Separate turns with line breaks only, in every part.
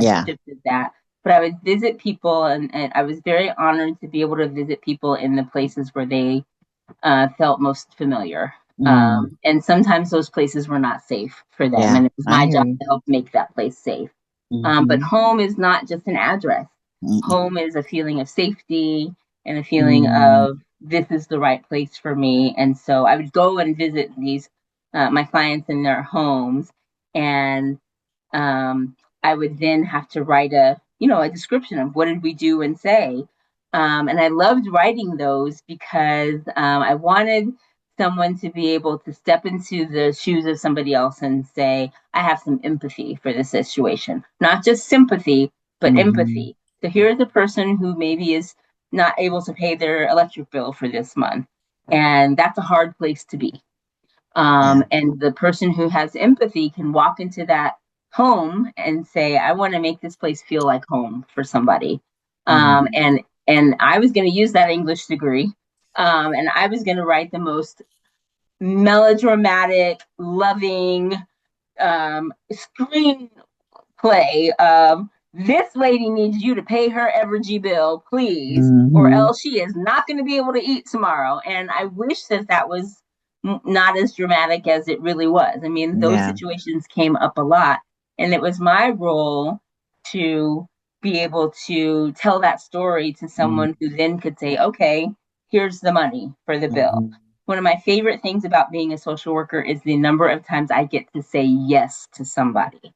Yeah.
shifted that. But I would visit people, and I was very honored to be able to visit people in the places where they felt most familiar.
Mm.
And sometimes those places were not safe for them,
Yeah.
and it was
I
my
hear
job
you.
to help make that place safe. But
Mm-hmm.
home is not just an address.
Mm-mm.
Home is a feeling of safety and a feeling
Mm.
of this is the right place for me. And so I would go and visit these my clients in their homes, and um, I would then have to write a description of what did we do and say. And I loved writing those because I wanted someone to be able to step into the shoes of somebody else and say, I have some empathy for this situation, not just sympathy, but
Mm-hmm.
empathy. So here's a person who maybe is not able to pay their electric bill for this month. And that's a hard place to be.
Yeah.
And the person who has empathy can walk into that home and say, I want to make this place feel like home for somebody. Um,
Mm-hmm.
and and I was going to use that English degree, and I was going to write the most melodramatic, loving screenplay of this lady needs you to pay her Evergy bill, please, or
Mm-hmm.
else she is not going to be able to eat tomorrow. And I wish that that was not as dramatic as it really was. I mean, those
Yeah.
situations came up a lot, and it was my role to be able to tell that story to someone who then could say, okay, here's the money for the bill.
Mm-hmm.
One of my favorite things about being a social worker is the number of times I get to say yes to somebody.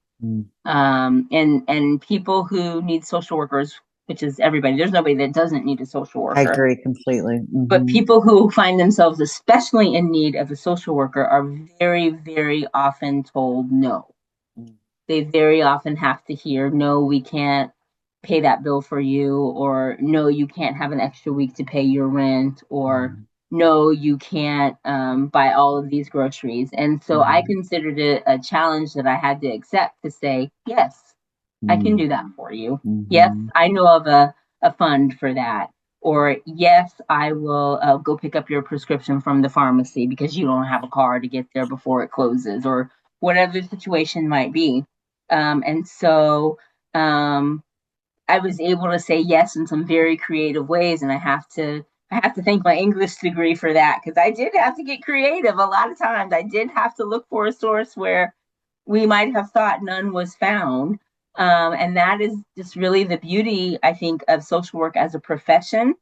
And people who need social workers, which is everybody. There's nobody that doesn't need a social
I
worker.
agree completely.
But
Mm-hmm.
people who find themselves especially in need of a social worker are very, very often told no. They very often have to hear, no, we can't pay that bill for you, or no, you can't have an extra week to pay your rent, or no, you can't buy all of these groceries. And so I
Mm-hmm.
considered it a challenge that I had to accept to say, yes, I can do that for you. Yes,
Mm-hmm.
I know of a fund for that. Or, yes, I will go pick up your prescription from the pharmacy because you don't have a car to get there before it closes, or whatever the situation might be. And so um, I was able to say yes in some very creative ways, and I have to thank my English degree for that, because I did have to get creative a lot of times. I did have to look for a source where we might have thought none was found. And that is just really the beauty, I think, of social work as a profession.